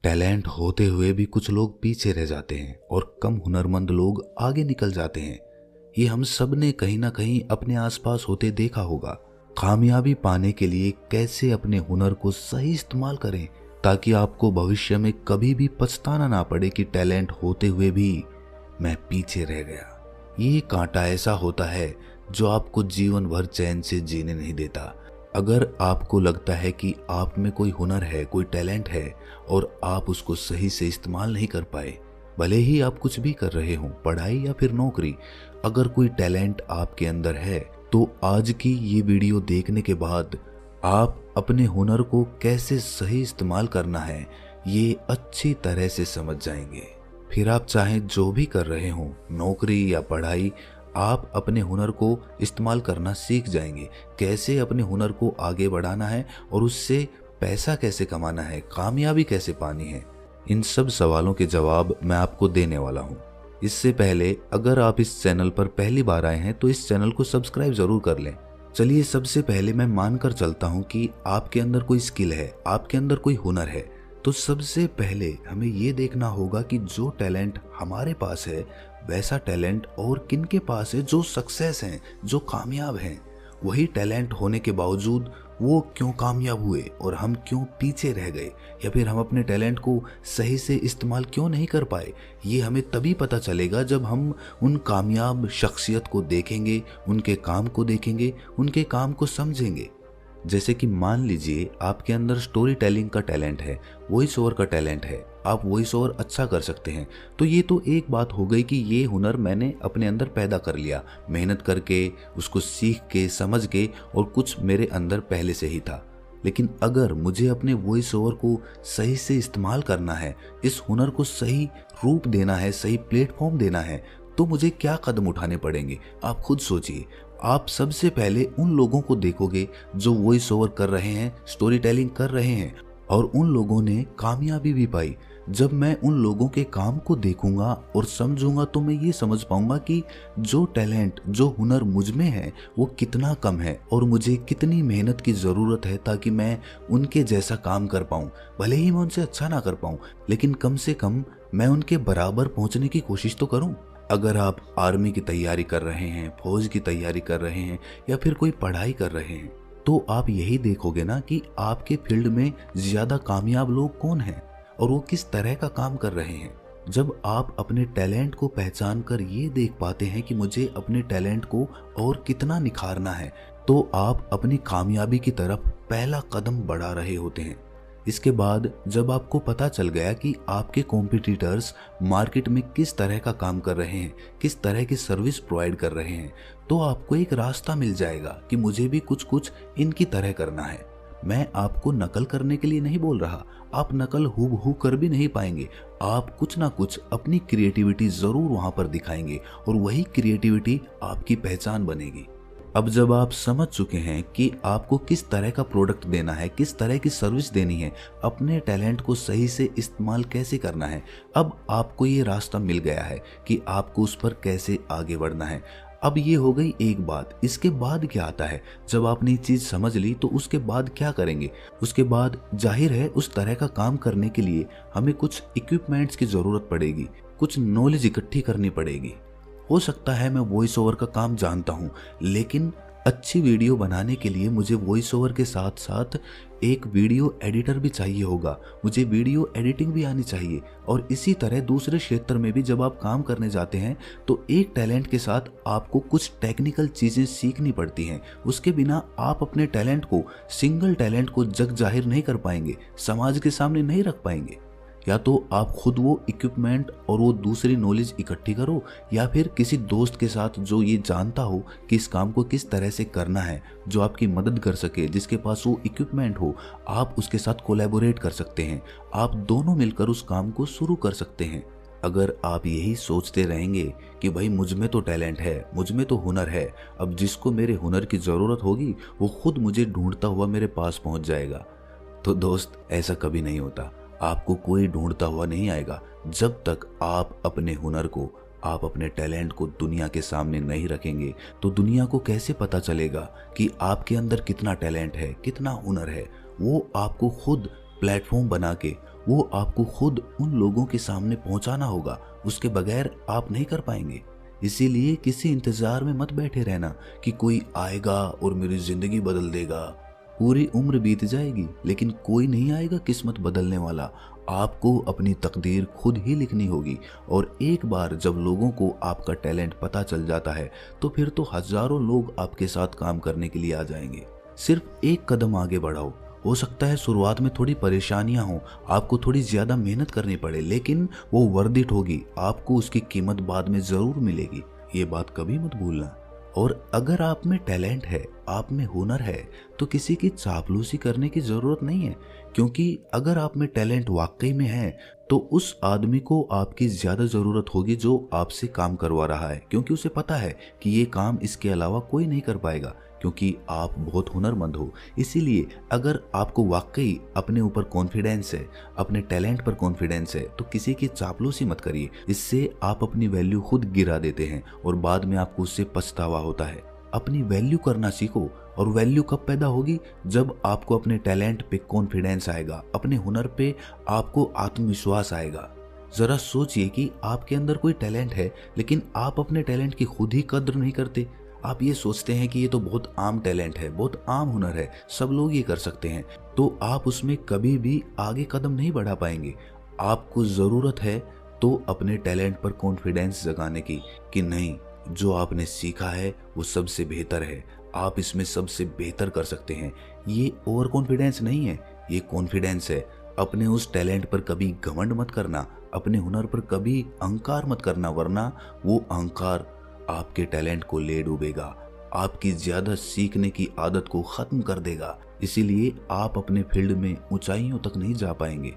Talent होते हुए भी कुछ लोग पीछे रह जाते हैं और कम हुनरमंद लोग आगे निकल जाते हैं। ये हम सब ने कहीं ना कहीं अपने आसपास होते देखा होगा। कामयाबी पाने के लिए कैसे अपने हुनर को सही इस्तेमाल करें ताकि आपको भविष्य में कभी भी पछताना ना पड़े कि टैलेंट होते हुए भी मैं पीछे रह गया। ये कांटा ऐसा होता है जो आपको जीवन भर चैन से जीने नहीं देता। अगर आपको लगता है कि आप में कोई हुनर है, कोई टैलेंट है और आप उसको सही से इस्तेमाल नहीं कर पाए, भले ही आप कुछ भी कर रहे हो, पढ़ाई या फिर नौकरी, अगर कोई टैलेंट आपके अंदर है तो आज की ये वीडियो देखने के बाद आप अपने हुनर को कैसे सही इस्तेमाल करना है ये अच्छी तरह से समझ जाएंगे। फिर आप चाहे जो भी कर रहे हो, नौकरी या पढ़ाई, आप अपने हुनर को इस्तेमाल करना सीख जाएंगे। कैसे अपने हुनर को आगे बढ़ाना है और उससे पैसा कैसे कमाना है, कामयाबी कैसे पानी है, इन सब सवालों के जवाब मैं आपको देने वाला हूँ। इससे पहले अगर आप इस चैनल पर पहली बार आए हैं तो इस चैनल को सब्सक्राइब जरूर कर लें। चलिए, सबसे पहले मैं मानकर चलता हूँ कि आपके अंदर कोई स्किल है, आपके अंदर कोई हुनर है, तो सबसे पहले हमें ये देखना होगा कि जो टैलेंट हमारे पास है वैसा टैलेंट और किन के पास है जो सक्सेस हैं, जो कामयाब हैं। वही टैलेंट होने के बावजूद वो क्यों कामयाब हुए और हम क्यों पीछे रह गए, या फिर हम अपने टैलेंट को सही से इस्तेमाल क्यों नहीं कर पाए। ये हमें तभी पता चलेगा जब हम उन कामयाब शख्सियत को देखेंगे, उनके काम को देखेंगे, उनके काम को समझेंगे। जैसे कि मान लीजिए आपके अंदर स्टोरी टेलिंग का टैलेंट है, वॉइस ओवर का टैलेंट है, आप वॉइस ओवर अच्छा कर सकते हैं, तो ये तो एक बात हो गई कि ये हुनर मैंने अपने अंदर पैदा कर लिया, मेहनत करके, उसको सीख के, समझ के, और कुछ मेरे अंदर पहले से ही था। लेकिन अगर मुझे अपने वॉइस ओवर को सही से इस्तेमाल करना है, इस हुनर को सही रूप देना है, सही प्लेटफॉर्म देना है, तो मुझे क्या कदम उठाने पड़ेंगे आप खुद सोचिए। आप सबसे पहले उन लोगों को देखोगे जो वॉइस ओवर कर रहे हैं, स्टोरी टेलिंग कर रहे हैं और उन लोगों ने कामयाबी भी पाई। जब मैं उन लोगों के काम को देखूंगा और समझूंगा तो मैं ये समझ पाऊंगा कि जो टैलेंट, जो हुनर मुझ में है वो कितना कम है और मुझे कितनी मेहनत की ज़रूरत है ताकि मैं उनके जैसा काम कर पाऊं। भले ही मैं उनसे अच्छा ना कर पाऊं, लेकिन कम से कम मैं उनके बराबर पहुंचने की कोशिश तो करूं। अगर आप आर्मी की तैयारी कर रहे हैं, फौज की तैयारी कर रहे हैं या फिर कोई पढ़ाई कर रहे हैं, तो आप यही देखोगे ना कि आपके फील्ड में ज़्यादा कामयाब लोग कौन हैं और वो किस तरह का काम कर रहे हैं। जब आप अपने टैलेंट को पहचान कर ये देख पाते हैं कि मुझे अपने टैलेंट को और कितना निखारना है, तो आप अपनी कामयाबी की तरफ पहला कदम बढ़ा रहे होते हैं। इसके बाद जब आपको पता चल गया कि आपके कॉम्पिटिटर्स मार्केट में किस तरह का काम कर रहे हैं, किस तरह की सर्विस प्रोवाइड कर रहे हैं, तो आपको एक रास्ता मिल जाएगा कि मुझे भी कुछ कुछ इनकी तरह करना है। मैं आपको नकल करने के लिए नहीं बोल रहा, आप नकल हूबहू कर भी नहीं पाएंगे। आप कुछ ना कुछ अपनी क्रिएटिविटी जरूर वहां पर दिखाएंगे और वही क्रिएटिविटी आपकी पहचान बनेगी। अब जब आप समझ चुके हैं कि आपको किस तरह का प्रोडक्ट देना है, किस तरह की सर्विस देनी है, अपने टैलेंट को सही से इस्तेमाल कैसे करना है, अब आपको ये रास्ता मिल गया है कि आपको उस पर कैसे आगे बढ़ना है। अब ये हो गई एक बात। इसके बाद क्या आता है? जब आपने ये चीज़ समझ ली तो उसके बाद क्या करेंगे? उसके बाद जाहिर है उस तरह का काम करने के लिए हमें कुछ इक्विपमेंट्स की ज़रूरत पड़ेगी, कुछ नॉलेज इकट्ठी करनी पड़ेगी। हो सकता है मैं वॉइस ओवर का काम जानता हूँ, लेकिन अच्छी वीडियो बनाने के लिए मुझे वॉइस ओवर के साथ साथ एक वीडियो एडिटर भी चाहिए होगा, मुझे वीडियो एडिटिंग भी आनी चाहिए। और इसी तरह दूसरे क्षेत्र में भी जब आप काम करने जाते हैं तो एक टैलेंट के साथ आपको कुछ टेक्निकल चीज़ें सीखनी पड़ती हैं। उसके बिना आप अपने टैलेंट को, सिंगल टैलेंट को जग जाहिर नहीं कर पाएंगे, समाज के सामने नहीं रख पाएंगे। या तो आप खुद वो इक्विपमेंट और वो दूसरी नॉलेज इकट्ठी करो, या फिर किसी दोस्त के साथ जो ये जानता हो कि इस काम को किस तरह से करना है, जो आपकी मदद कर सके, जिसके पास वो इक्विपमेंट हो, आप उसके साथ कोलैबोरेट कर सकते हैं। आप दोनों मिलकर उस काम को शुरू कर सकते हैं। अगर आप यही सोचते रहेंगे कि भाई मुझ में तो टैलेंट है, मुझ में तो हुनर है, अब जिसको मेरे हुनर की ज़रूरत होगी वो खुद मुझे ढूंढता हुआ मेरे पास पहुंच जाएगा, तो दोस्त ऐसा कभी नहीं होता। आपको कोई ढूंढता हुआ नहीं आएगा। जब तक आप अपने हुनर को, आप अपने टैलेंट को दुनिया के सामने नहीं रखेंगे तो दुनिया को कैसे पता चलेगा कि आपके अंदर कितना टैलेंट है, कितना हुनर है। वो आपको खुद प्लेटफॉर्म बना के वो आपको खुद उन लोगों के सामने पहुंचाना होगा, उसके बगैर आप नहीं कर पाएंगे। इसीलिए किसी इंतजार में मत बैठे रहना कि कोई आएगा और मेरी जिंदगी बदल देगा। पूरी उम्र बीत जाएगी लेकिन कोई नहीं आएगा किस्मत बदलने वाला। आपको अपनी तकदीर खुद ही लिखनी होगी। और एक बार जब लोगों को आपका टैलेंट पता चल जाता है तो फिर तो हजारों लोग आपके साथ काम करने के लिए आ जाएंगे। सिर्फ एक कदम आगे बढ़ाओ। हो सकता है शुरुआत में थोड़ी परेशानियां हो, आपको थोड़ी ज्यादा मेहनत करनी पड़े, लेकिन वो वर्थ इट होगी। आपको उसकी कीमत बाद में जरूर मिलेगी, ये बात कभी मत भूलना। और अगर आप में टैलेंट है, आप में हुनर है, तो किसी की चापलूसी करने की जरूरत नहीं है। क्योंकि अगर आप में टैलेंट वाकई में है तो उस आदमी को आपकी ज्यादा जरूरत होगी जो आपसे काम करवा रहा है, क्योंकि उसे पता है कि ये काम इसके अलावा कोई नहीं कर पाएगा, क्योंकि आप बहुत हुनरमंद हो। इसीलिए अगर आपको वाकई अपने ऊपर कॉन्फिडेंस है, अपने टैलेंट पर कॉन्फिडेंस है, तो किसी की चापलूसी मत करिए। इससे आप अपनी वैल्यू खुद गिरा देते हैं और बाद में आपको उससे पछतावा होता है। अपनी वैल्यू करना सीखो। और वैल्यू कब पैदा होगी? जब आपको अपने टैलेंट पे कॉन्फिडेंस आएगा, अपने हुनर पे आपको आत्मविश्वास आएगा। जरा सोचिए कि आपके अंदर कोई टैलेंट है लेकिन आप अपने टैलेंट की खुद ही कद्र नहीं करते। आप ये सोचते हैं कि ये तो बहुत आम टैलेंट है, बहुत आम हुनर है, सब लोग ये कर सकते हैं, तो आप उसमें कभी भी आगे कदम नहीं बढ़ा पाएंगे। आपको जरूरत है तो अपने टैलेंट पर कॉन्फिडेंस जगाने की, कि नहीं, जो आपने सीखा है वो सबसे बेहतर है, आप इसमें सबसे बेहतर कर सकते हैं। ये ओवर कॉन्फिडेंस नहीं है, ये कॉन्फिडेंस है। अपने उस टैलेंट पर कभी घमंड मत करना, अपने हुनर पर कभी अहंकार मत करना, वरना वो अहंकार आपके टैलेंट को ले डूबेगा, आपकी ज्यादा सीखने की आदत को खत्म कर देगा। इसीलिए आप अपने फील्ड में ऊंचाइयों तक नहीं जा पाएंगे।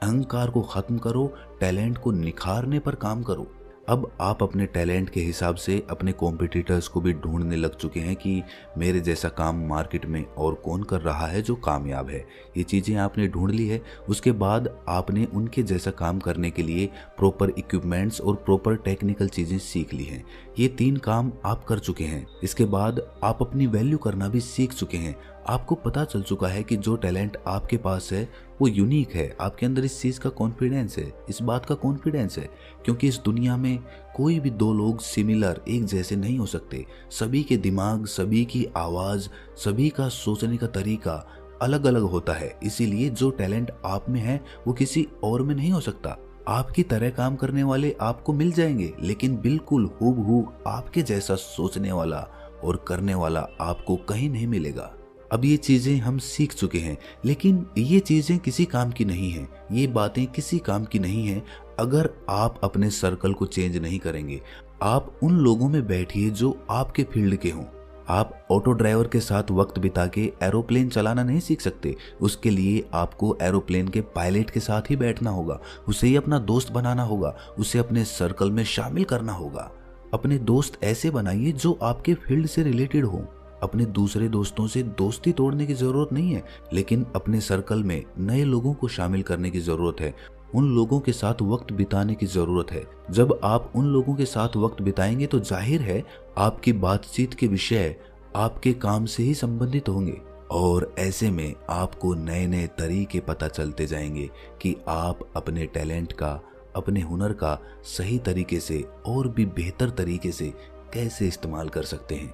अहंकार को खत्म करो, टैलेंट को निखारने पर काम करो। अब आप अपने टैलेंट के हिसाब से अपने कॉम्पिटिटर्स को भी ढूंढने लग चुके हैं कि मेरे जैसा काम मार्केट में और कौन कर रहा है जो कामयाब है। ये चीज़ें आपने ढूंढ ली है, उसके बाद आपने उनके जैसा काम करने के लिए प्रॉपर इक्विपमेंट्स और प्रॉपर टेक्निकल चीज़ें सीख ली हैं। ये 3 काम आप कर चुके हैं। इसके बाद आप अपनी वैल्यू करना भी सीख चुके हैं। आपको पता चल चुका है कि जो टैलेंट आपके पास है वो यूनिक है। आपके अंदर इस चीज़ का कॉन्फिडेंस है, इस बात का कॉन्फिडेंस है, क्योंकि इस दुनिया में कोई भी 2 लोग सिमिलर, एक जैसे नहीं हो सकते। सभी के दिमाग, सभी की आवाज़, सभी का सोचने का तरीका अलग अलग होता है। इसीलिए जो टैलेंट आप में है वो किसी और में नहीं हो सकता। आपकी तरह काम करने वाले आपको मिल जाएंगे, लेकिन बिल्कुल हूबहू आपके जैसा सोचने वाला और करने वाला आपको कहीं नहीं मिलेगा। अब ये चीज़ें हम सीख चुके हैं, लेकिन ये चीज़ें किसी काम की नहीं हैं, ये बातें किसी काम की नहीं हैं अगर आप अपने सर्कल को चेंज नहीं करेंगे। आप उन लोगों में बैठिए जो आपके फील्ड के हों। आप ऑटो ड्राइवर के साथ वक्त बिता के एरोप्लेन चलाना नहीं सीख सकते। उसके लिए आपको एरोप्लेन के पायलट के साथ ही बैठना होगा, उसे ही अपना दोस्त बनाना होगा, उसे अपने सर्कल में शामिल करना होगा। अपने दोस्त ऐसे बनाइए जो आपके फील्ड से रिलेटेड हो। अपने दूसरे दोस्तों से दोस्ती तोड़ने की जरूरत नहीं है, लेकिन अपने सर्कल में नए लोगों को शामिल करने की जरूरत है। उन लोगों के साथ वक्त बिताने की जरूरत है। जब आप उन लोगों के साथ वक्त बिताएंगे तो जाहिर है आपकी बातचीत के विषय आपके काम से ही संबंधित होंगे, और ऐसे में आपको नए नए तरीके पता चलते जाएंगे कि आप अपने टैलेंट का, अपने हुनर का सही तरीके से और भी बेहतर तरीके से कैसे इस्तेमाल कर सकते हैं।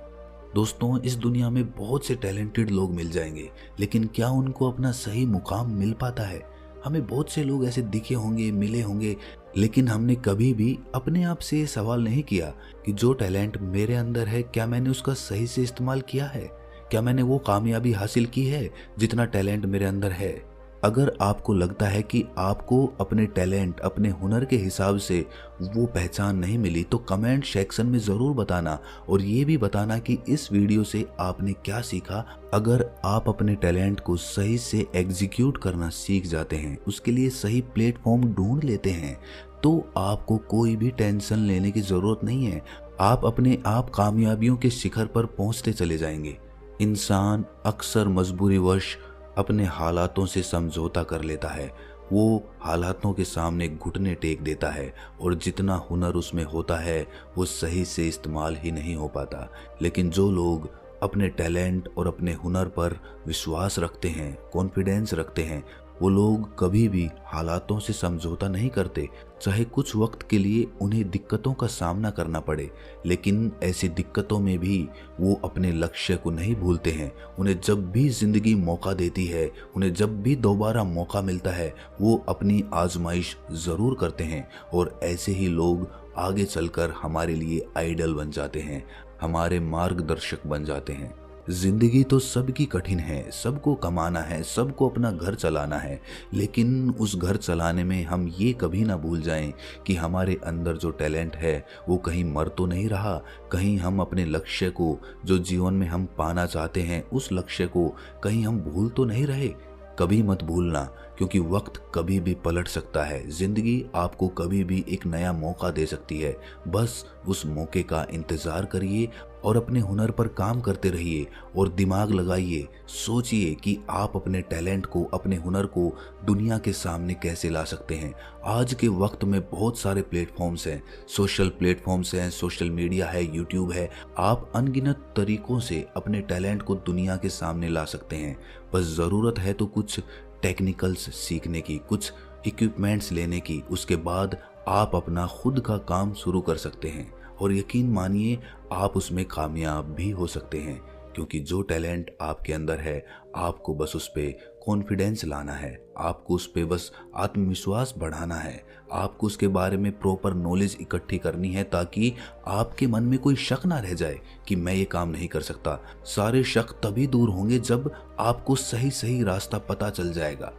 दोस्तों, इस दुनिया में बहुत से टैलेंटेड लोग मिल जाएंगे, लेकिन क्या उनको अपना सही मुकाम मिल पाता है? हमें बहुत से लोग ऐसे दिखे होंगे, मिले होंगे, लेकिन हमने कभी भी अपने आप से ये सवाल नहीं किया कि जो टैलेंट मेरे अंदर है, क्या मैंने उसका सही से इस्तेमाल किया है? क्या मैंने वो कामयाबी हासिल की है जितना टैलेंट मेरे अंदर है? अगर आपको लगता है कि आपको अपने टैलेंट, अपने हुनर के हिसाब से वो पहचान नहीं मिली, तो कमेंट सेक्शन में ज़रूर बताना, और ये भी बताना कि इस वीडियो से आपने क्या सीखा। अगर आप अपने टैलेंट को सही से एग्जीक्यूट करना सीख जाते हैं, उसके लिए सही प्लेटफॉर्म ढूंढ लेते हैं, तो आपको कोई भी टेंशन लेने की ज़रूरत नहीं है। आप अपने आप कामयाबियों के शिखर पर पहुंचते चले जाएंगे। इंसान अक्सर मजबूरीवश अपने हालातों से समझौता कर लेता है। वो हालातों के सामने घुटने टेक देता है, और जितना हुनर उसमें होता है वो सही से इस्तेमाल ही नहीं हो पाता। लेकिन जो लोग अपने टैलेंट और अपने हुनर पर विश्वास रखते हैं, कॉन्फिडेंस रखते हैं, वो लोग कभी भी हालातों से समझौता नहीं करते, चाहे कुछ वक्त के लिए उन्हें दिक्कतों का सामना करना पड़े, लेकिन ऐसी दिक्कतों में भी वो अपने लक्ष्य को नहीं भूलते हैं। उन्हें जब भी जिंदगी मौका देती है, उन्हें जब भी दोबारा मौका मिलता है, वो अपनी आजमाइश ज़रूर करते हैं। और ऐसे ही लोग आगे चलकर हमारे लिए आइडल बन जाते हैं, हमारे मार्गदर्शक बन जाते हैं। जिंदगी तो सबकी कठिन है, सबको कमाना है, सबको अपना घर चलाना है, लेकिन उस घर चलाने में हम ये कभी ना भूल जाएं कि हमारे अंदर जो टैलेंट है वो कहीं मर तो नहीं रहा, कहीं हम अपने लक्ष्य को, जो जीवन में हम पाना चाहते हैं, उस लक्ष्य को कहीं हम भूल तो नहीं रहे। कभी मत भूलना, क्योंकि वक्त कभी भी पलट सकता है। जिंदगी आपको कभी भी एक नया मौका दे सकती है। बस उस मौके का इंतजार करिए और अपने हुनर पर काम करते रहिए और दिमाग लगाइए, सोचिए कि आप अपने टैलेंट को, अपने हुनर को दुनिया के सामने कैसे ला सकते हैं। आज के वक्त में बहुत सारे प्लेटफॉर्म्स हैं, सोशल प्लेटफॉर्म्स हैं, सोशल मीडिया है, यूट्यूब है। आप अनगिनत तरीकों से अपने टैलेंट को दुनिया के सामने ला सकते हैं। बस ज़रूरत है तो कुछ टेक्निकल्स सीखने की, कुछ इक्विपमेंट्स लेने की, उसके बाद आप अपना खुद का काम शुरू कर सकते हैं। और यकीन मानिए आप उसमें कामयाब भी हो सकते हैं, क्योंकि जो टैलेंट आपके अंदर है, आपको बस उस पर कॉन्फिडेंस लाना है, आपको उस पर बस आत्मविश्वास बढ़ाना है, आपको उसके बारे में प्रॉपर नॉलेज इकट्ठी करनी है, ताकि आपके मन में कोई शक ना रह जाए कि मैं ये काम नहीं कर सकता। सारे शक तभी दूर होंगे जब आपको सही सही रास्ता पता चल जाएगा।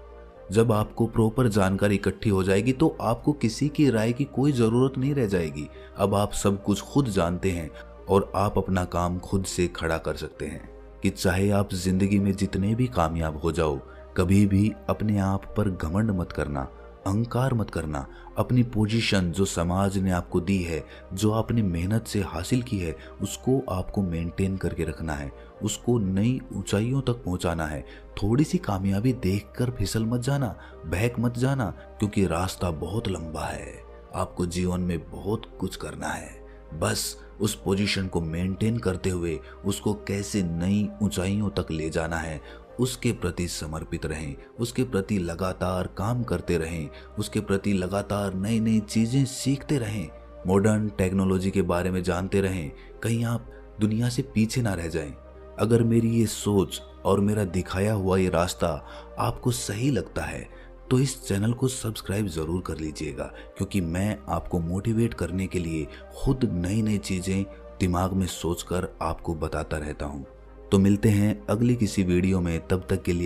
जब आपको प्रॉपर जानकारी इकट्ठी हो जाएगी तो आपको किसी की राय की कोई ज़रूरत नहीं रह जाएगी। अब आप सब कुछ खुद जानते हैं और आप अपना काम खुद से खड़ा कर सकते हैं। कि चाहे आप जिंदगी में जितने भी कामयाब हो जाओ, कभी भी अपने आप पर घमंड मत करना, अहंकार मत करना। अपनी पोजीशन जो समाज ने आपको दी है, जो आपने मेहनत से हासिल की है, उसको आपको मेंटेन करके रखना है, उसको नई ऊंचाइयों तक पहुंचाना है। थोड़ी सी कामयाबी देखकर फिसल मत जाना, बहक मत जाना, क्योंकि रास्ता बहुत लंबा है। आपको जीवन में बहुत कुछ करना है। बस उस पोजीशन को मेंटेन करते हुए उसको कैसे नई ऊंचाइयों तक ले जाना है, उसके प्रति समर्पित रहें, उसके प्रति लगातार काम करते रहें, उसके प्रति लगातार नई नई चीज़ें सीखते रहें, मॉडर्न टेक्नोलॉजी के बारे में जानते रहें, कहीं आप दुनिया से पीछे ना रह जाएं। अगर मेरी ये सोच और मेरा दिखाया हुआ ये रास्ता आपको सही लगता है तो इस चैनल को सब्सक्राइब ज़रूर कर लीजिएगा, क्योंकि मैं आपको मोटिवेट करने के लिए खुद नई नई चीज़ें दिमाग में सोचकर आपको बताता रहता हूँ। तो मिलते हैं अगली किसी वीडियो में, तब तक के लिए